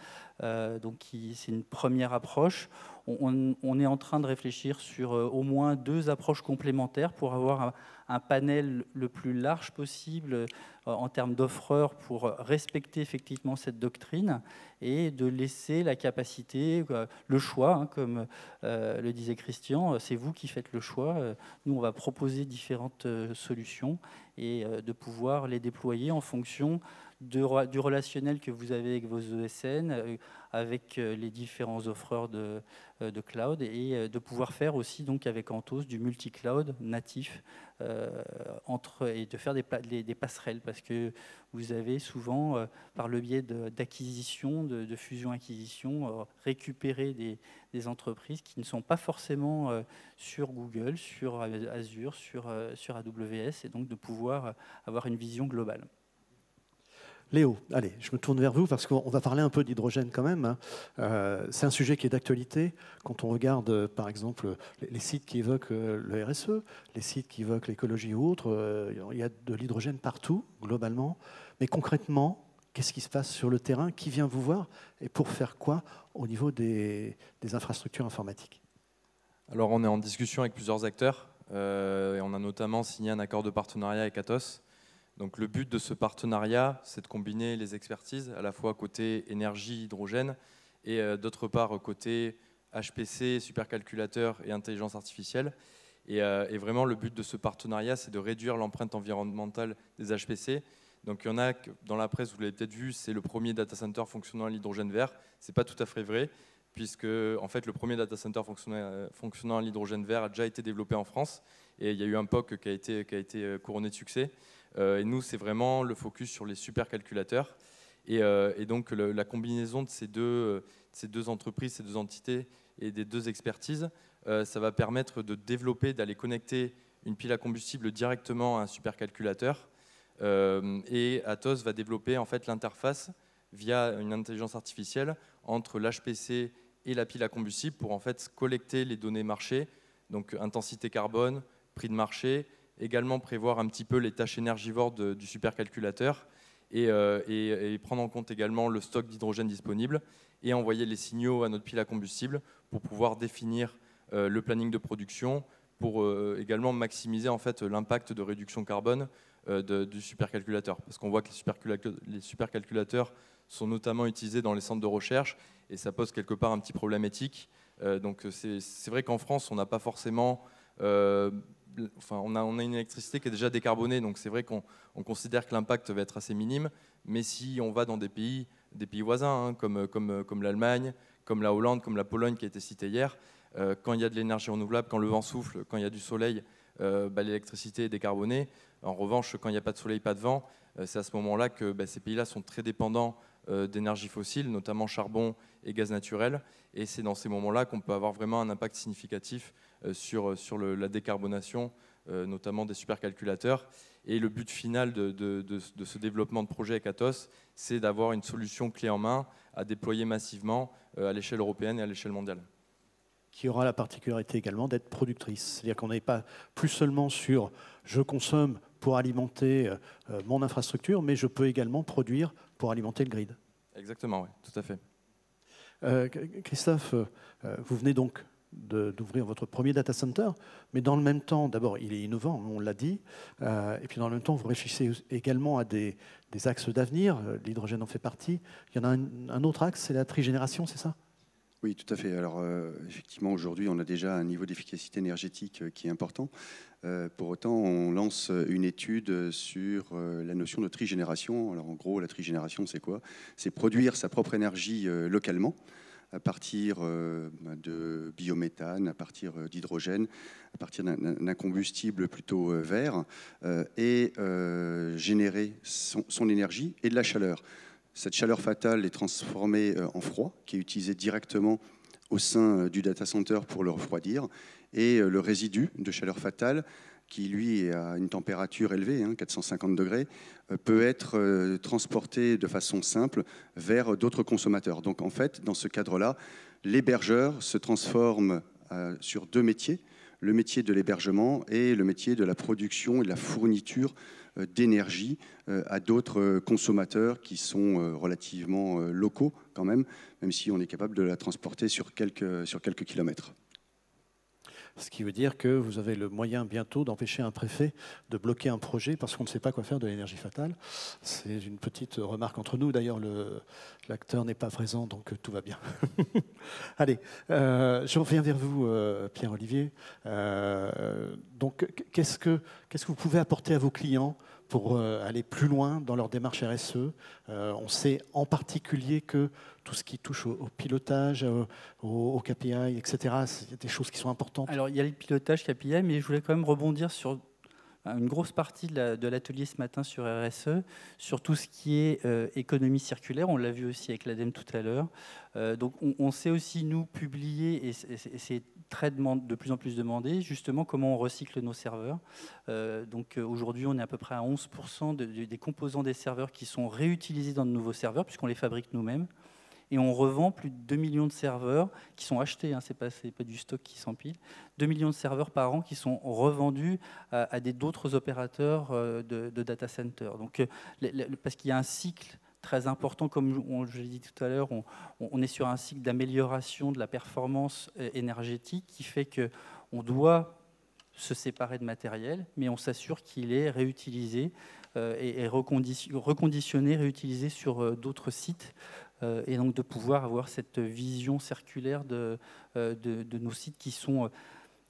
Donc c'est une première approche. On est en train de réfléchir sur au moins 2 approches complémentaires pour avoir un panel le plus large possible en termes d'offreurs pour respecter effectivement cette doctrine et de laisser la capacité, le choix, hein, comme le disait Christian, c'est vous qui faites le choix. Nous, on va proposer différentes solutions et de pouvoir les déployer en fonction du relationnel que vous avez avec vos ESN, avec les différents offreurs de cloud et de pouvoir faire aussi donc avec Anthos du multi-cloud natif et de faire des passerelles parce que vous avez souvent, par le biais d'acquisition, de fusion-acquisition, récupéré des entreprises qui ne sont pas forcément sur Google, sur Azure, sur AWS et donc de pouvoir avoir une vision globale. Léo, allez, je me tourne vers vous parce qu'on va parler un peu d'hydrogène quand même. C'est un sujet qui est d'actualité. Quand on regarde, par exemple, les sites qui évoquent le RSE, les sites qui évoquent l'écologie ou autres, il y a de l'hydrogène partout, globalement. Mais concrètement, qu'est-ce qui se passe sur le terrain? Qui vient vous voir? Et pour faire quoi au niveau des infrastructures informatiques? Alors, on est en discussion avec plusieurs acteurs. et on a notamment signé un accord de partenariat avec Atos. Donc le but de ce partenariat, c'est de combiner les expertises, à la fois côté énergie, hydrogène, et d'autre part côté HPC, supercalculateur et intelligence artificielle. Et vraiment, le but de ce partenariat, c'est de réduire l'empreinte environnementale des HPC. Donc il y en a, dans la presse, vous l'avez peut-être vu, c'est le premier data center fonctionnant à l'hydrogène vert. Ce n'est pas tout à fait vrai, puisque en fait, le premier data center fonctionnant à l'hydrogène vert a déjà été développé en France. Et il y a eu un POC qui a été couronné de succès. Et nous, c'est vraiment le focus sur les supercalculateurs. Et donc la combinaison de ces deux entreprises, ces deux entités et des deux expertises, ça va permettre de développer, d'aller connecter une pile à combustible directement à un supercalculateur. Et Atos va développer en fait l'interface via une intelligence artificielle entre l'HPC et la pile à combustible pour en fait collecter les données marché, donc intensité carbone, prix de marché, également prévoir un petit peu les tâches énergivores du supercalculateur et prendre en compte également le stock d'hydrogène disponible et envoyer les signaux à notre pile à combustible pour pouvoir définir le planning de production, pour également maximiser en fait l'impact de réduction carbone du supercalculateur. Parce qu'on voit que les supercalculateurs sont notamment utilisés dans les centres de recherche et ça pose quelque part un petit problème éthique. Donc c'est vrai qu'en France, on n'a pas forcément... on a une électricité qui est déjà décarbonée, donc c'est vrai qu'on considère que l'impact va être assez minime, mais si on va dans des pays voisins, hein, comme l'Allemagne, comme la Hollande, comme la Pologne qui a été citée hier, quand il y a de l'énergie renouvelable, quand le vent souffle, quand il y a du soleil, l'électricité est décarbonée. En revanche, quand il n'y a pas de soleil, pas de vent, c'est à ce moment-là que ces pays-là sont très dépendants d'énergie fossile, notamment charbon et gaz naturel, et c'est dans ces moments-là qu'on peut avoir vraiment un impact significatif sur la décarbonation, notamment des supercalculateurs. Et le but final de ce développement de projet avec Atos, c'est d'avoir une solution clé en main à déployer massivement à l'échelle européenne et à l'échelle mondiale. Qui aura la particularité également d'être productrice. C'est-à-dire qu'on n'est pas plus seulement sur « je consomme pour alimenter mon infrastructure », mais je peux également produire pour alimenter le grid. Exactement, oui, tout à fait. Christophe, vous venez donc d'ouvrir votre premier data center, mais dans le même temps, d'abord, il est innovant, on l'a dit, et puis dans le même temps, vous réfléchissez également à des axes d'avenir, l'hydrogène en fait partie. Il y en a un autre axe, c'est la trigénération, c'est ça ? Oui, tout à fait. Alors, effectivement, aujourd'hui, on a déjà un niveau d'efficacité énergétique qui est important. Pour autant, on lance une étude sur la notion de trigénération. Alors, en gros, la trigénération, c'est quoi? C'est produire sa propre énergie localement, à partir de biométhane, à partir d'hydrogène, à partir d'un combustible plutôt vert, et générer son énergie et de la chaleur. Cette chaleur fatale est transformée en froid, qui est utilisé directement au sein du data center pour le refroidir. Et le résidu de chaleur fatale, qui lui est à une température élevée, 450 degrés, peut être transporté de façon simple vers d'autres consommateurs. Donc en fait, dans ce cadre-là, l'hébergeur se transforme sur deux métiers, le métier de l'hébergement et le métier de la production et de la fourniture d'énergie à d'autres consommateurs qui sont relativement locaux quand même si on est capable de la transporter sur quelques kilomètres. Ce qui veut dire que vous avez le moyen bientôt d'empêcher un préfet de bloquer un projet parce qu'on ne sait pas quoi faire de l'énergie fatale. C'est une petite remarque entre nous. D'ailleurs, l'acteur n'est pas présent, donc tout va bien. Allez, je reviens vers vous, Pierre-Olivier. Donc, qu'est-ce que vous pouvez apporter à vos clients pour aller plus loin dans leur démarche RSE? On sait en particulier que tout ce qui touche au pilotage, au KPI, etc., c'est des choses qui sont importantes. Alors, il y a le pilotage KPI, mais je voulais quand même rebondir sur une grosse partie de l'atelier ce matin sur RSE, sur tout ce qui est économie circulaire. On l'a vu aussi avec l'ADEME tout à l'heure. Donc, on sait aussi, nous, publier, et c'est de plus en plus demandé, justement, comment on recycle nos serveurs. Donc, aujourd'hui, on est à peu près à 11% des composants des serveurs qui sont réutilisés dans de nouveaux serveurs, puisqu'on les fabrique nous-mêmes. Et on revend plus de 2 millions de serveurs qui sont achetés, ce n'est pas du stock qui s'empile, 2 millions de serveurs par an qui sont revendus à d'autres opérateurs de data center. Donc, parce qu'il y a un cycle très important, comme je l'ai dit tout à l'heure, on est sur un cycle d'amélioration de la performance énergétique qui fait qu'on doit se séparer de matériel, mais on s'assure qu'il est réutilisé et reconditionné, réutilisé sur d'autres sites, et donc de pouvoir avoir cette vision circulaire de nos sites qui sont...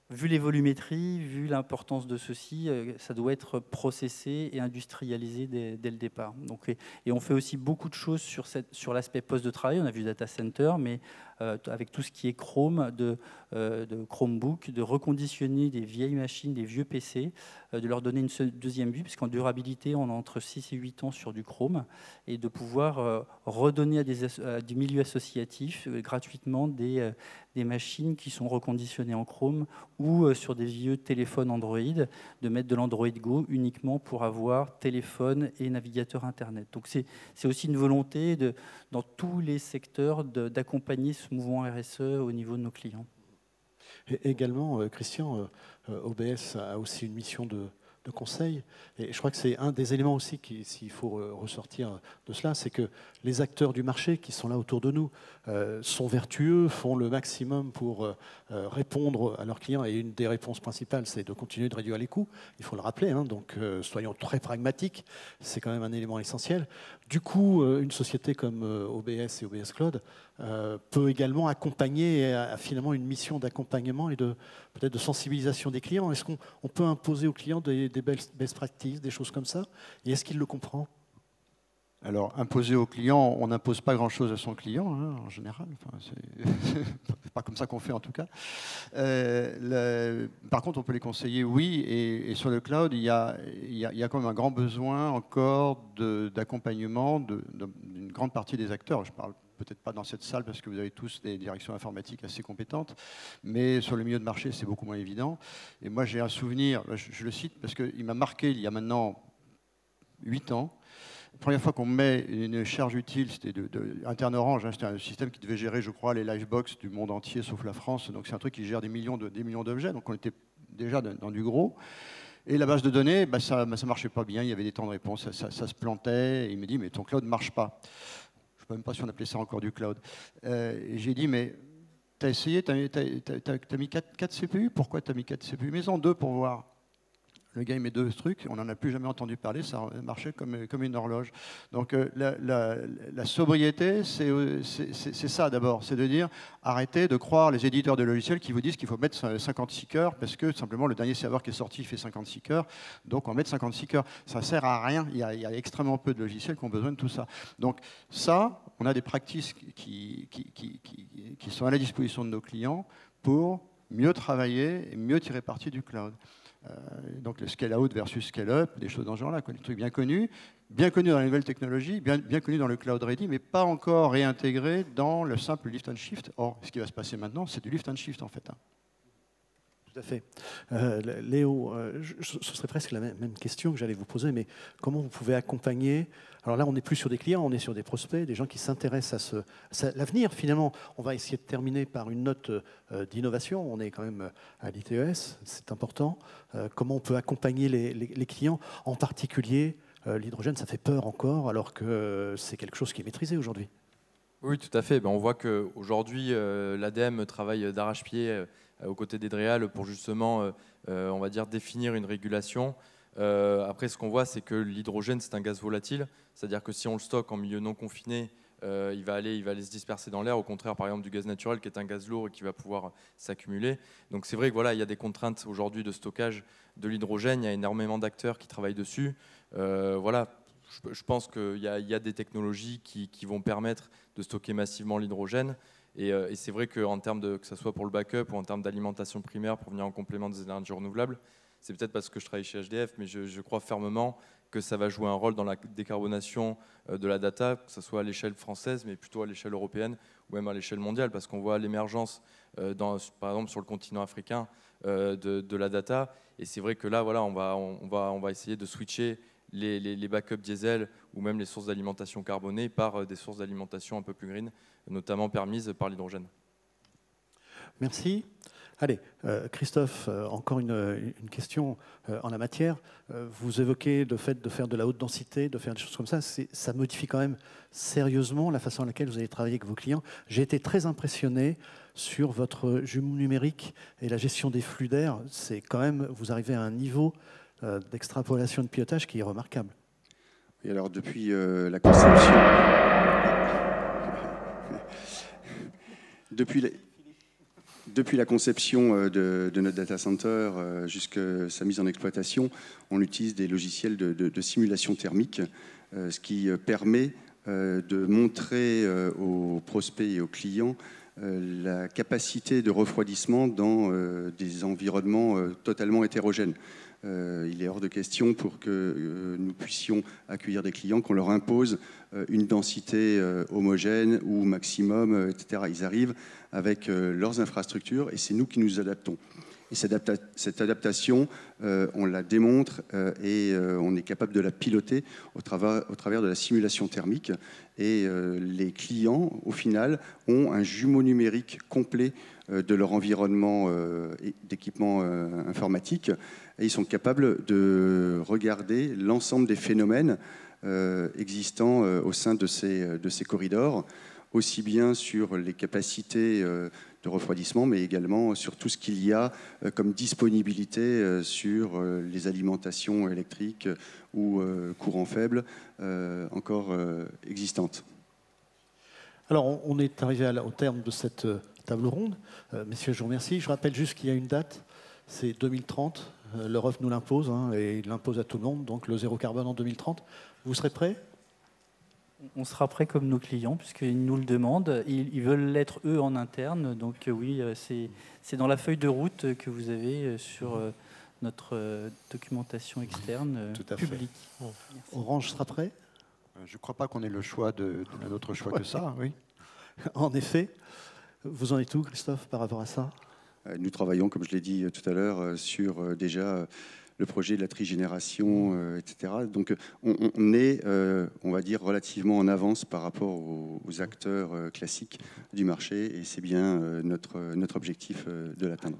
Vu les volumétries, vu l'importance de ceci, ça doit être processé et industrialisé dès le départ. Donc, et on fait aussi beaucoup de choses sur l'aspect poste de travail. On a vu data center, mais avec tout ce qui est Chrome, de Chromebook, de reconditionner des vieilles machines, des vieux PC, de leur donner une deuxième vue, puisqu'en durabilité, on a entre 6 et 8 ans sur du Chrome, et de pouvoir redonner à des milieux associatifs gratuitement des machines qui sont reconditionnées en Chrome ou sur des vieux téléphones Android, de mettre de l'Android Go uniquement pour avoir téléphone et navigateur Internet. Donc c'est aussi une volonté dans tous les secteurs d'accompagner ce mouvement RSE au niveau de nos clients. Et également, Christian, OBS a aussi une mission de conseil. Et je crois que c'est un des éléments aussi s'il faut ressortir de cela, c'est que les acteurs du marché qui sont là autour de nous sont vertueux, font le maximum pour répondre à leurs clients. Et une des réponses principales, c'est de continuer de réduire les coûts. Il faut le rappeler, hein, donc soyons très pragmatiques. C'est quand même un élément essentiel. Du coup, une société comme OBS et OBS Cloud peut également accompagner et a finalement une mission d'accompagnement et peut-être de sensibilisation des clients. Est-ce qu'on peut imposer aux clients des best practices, des choses comme ça? Et est-ce qu'il le comprend? Alors, imposer au client, on n'impose pas grand-chose à son client, hein, en général. Enfin, c'est pas comme ça qu'on fait, en tout cas. Par contre, on peut les conseiller, oui. Et sur le cloud, il y a quand même un grand besoin encore d'accompagnement d'une grande partie des acteurs. Je parle peut-être pas dans cette salle parce que vous avez tous des directions informatiques assez compétentes, mais sur le milieu de marché, c'est beaucoup moins évident. Et moi, j'ai un souvenir, je le cite parce qu'il m'a marqué il y a maintenant 8 ans. La première fois qu'on met une charge utile, c'était interne Orange, hein, c'était un système qui devait gérer, je crois, les livebox du monde entier, sauf la France. Donc c'est un truc qui gère des millions d'objets, donc on était déjà dans du gros. Et la base de données, ça marchait pas bien, il y avait des temps de réponse, ça se plantait. Et il me dit, mais ton cloud ne marche pas. Je ne sais même pas si on appelait ça encore du cloud. Et j'ai dit, mais tu as essayé, tu as mis 4 CPU, pourquoi tu as mis 4 CPU? Mets-en 2 pour voir. Le gars, il met 2 trucs, on n'en a plus jamais entendu parler, ça marchait comme une horloge. Donc la sobriété, c'est ça d'abord, c'est de dire, arrêtez de croire les éditeurs de logiciels qui vous disent qu'il faut mettre 56 cœurs, parce que simplement le dernier serveur qui est sorti fait 56 cœurs, donc on va mettre 56 cœurs. Ça ne sert à rien, il y a extrêmement peu de logiciels qui ont besoin de tout ça. Donc ça, on a des practices qui sont à la disposition de nos clients pour mieux travailler et mieux tirer parti du cloud. Donc le scale-out versus scale-up, des choses dans ce genre-là, des trucs bien connus dans les nouvelles technologies, bien connus dans le cloud ready, mais pas encore réintégrés dans le simple lift and shift. Or, ce qui va se passer maintenant, c'est du lift and shift en fait. Tout à fait. Léo, ce serait presque la même question que j'allais vous poser, mais comment vous pouvez accompagner... Alors là, on n'est plus sur des clients, on est sur des prospects, des gens qui s'intéressent à l'avenir. Finalement, on va essayer de terminer par une note d'innovation. On est quand même à l'ITES, c'est important. Comment on peut accompagner les clients, en particulier l'hydrogène, ça fait peur encore, alors que c'est quelque chose qui est maîtrisé aujourd'hui. Oui, tout à fait. On voit qu'aujourd'hui, l'ADEME travaille d'arrache-pied aux côtés d'Edreal pour justement, on va dire, définir une régulation. Après, ce qu'on voit, c'est que l'hydrogène, c'est un gaz volatile. C'est-à-dire que si on le stocke en milieu non confiné, il va aller se disperser dans l'air. Au contraire, par exemple, du gaz naturel, qui est un gaz lourd et qui va pouvoir s'accumuler. Donc c'est vrai que voilà, il y a des contraintes aujourd'hui de stockage de l'hydrogène. Il y a énormément d'acteurs qui travaillent dessus. Voilà. Je pense qu'il y a des technologies qui vont permettre de stocker massivement l'hydrogène. Et c'est vrai qu'en termes que ce soit pour le backup ou en termes d'alimentation primaire pour venir en complément des énergies renouvelables, c'est peut-être parce que je travaille chez HDF, mais je crois fermement que ça va jouer un rôle dans la décarbonation de la data, que ce soit à l'échelle française, mais plutôt à l'échelle européenne ou même à l'échelle mondiale, parce qu'on voit l'émergence, par exemple sur le continent africain, de la data. Et c'est vrai que là, voilà, on va essayer de switcher les backups diesel ou même les sources d'alimentation carbonées par des sources d'alimentation un peu plus green, notamment permises par l'hydrogène. Merci. Allez, Christophe, encore une question en la matière. Vous évoquez le fait de faire de la haute densité, de faire des choses comme ça. Ça modifie quand même sérieusement la façon à laquelle vous allez travailler avec vos clients. J'ai été très impressionné sur votre jumeau numérique et la gestion des flux d'air. C'est quand même, vous arrivez à un niveau d'extrapolation de pilotage qui est remarquable. Et alors, depuis la conception... Depuis la conception de notre data center jusqu'à sa mise en exploitation, on utilise des logiciels de simulation thermique, ce qui permet de montrer aux prospects et aux clients la capacité de refroidissement dans des environnements totalement hétérogènes. Il est hors de question pour que nous puissions accueillir des clients qu'on leur impose une densité homogène ou maximum, etc. Ils arrivent avec leurs infrastructures et c'est nous qui nous adaptons. Et cette adaptation, on la démontre et on est capable de la piloter au travers de la simulation thermique. Et les clients, au final, ont un jumeau numérique complet de leur environnement d'équipement informatique. Et ils sont capables de regarder l'ensemble des phénomènes existants au sein de ces corridors, aussi bien sur les capacités de refroidissement, mais également sur tout ce qu'il y a comme disponibilité sur les alimentations électriques ou courants faibles encore existantes. Alors, on est arrivé au terme de cette table ronde. Messieurs, je vous remercie. Je rappelle juste qu'il y a une date, c'est 2030. L'Europe nous l'impose, et il l'impose à tout le monde, donc le zéro carbone en 2030. Vous serez prêts ? On sera prêt comme nos clients, puisqu'ils nous le demandent. Ils veulent l'être, eux, en interne. Donc oui, c'est dans la feuille de route que vous avez sur notre documentation externe publique. Orange sera prêt ? Je ne crois pas qu'on ait le choix un autre choix que ça, oui. En effet. Vous en êtes où, Christophe, par rapport à ça ? Nous travaillons, comme je l'ai dit tout à l'heure, sur déjà le projet de la trigénération, etc. Donc on est, on va dire, relativement en avance par rapport aux acteurs classiques du marché et c'est bien notre objectif de l'atteindre.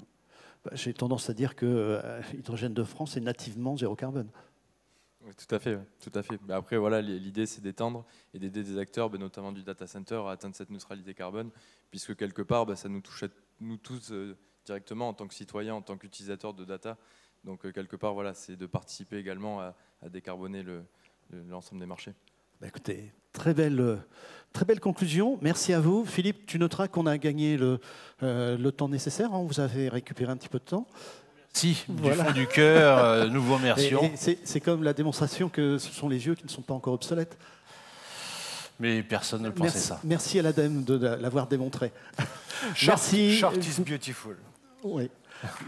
J'ai tendance à dire que Hydrogène de France est nativement zéro carbone. Oui, tout à fait. Tout à fait. Mais après, voilà, l'idée, c'est d'étendre et d'aider des acteurs, notamment du data center, à atteindre cette neutralité carbone, puisque quelque part, ça nous touche à nous tous directement en tant que citoyens, en tant qu'utilisateurs de data. Donc, quelque part, voilà, c'est de participer également à décarboner l'ensemble des marchés. Écoutez, très belle conclusion. Merci à vous. Philippe, tu noteras qu'on a gagné le temps nécessaire. Vous avez récupéré un petit peu de temps. Si, voilà. Du fond du cœur, nous vous remercions. Et c'est comme la démonstration que ce sont les yeux qui ne sont pas encore obsolètes. Mais personne ne pensait ça. Merci à l'ADEME de l'avoir démontré. Short is beautiful. Oui.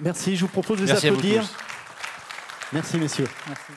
Merci, je vous propose de vous applaudir. Merci messieurs. Merci.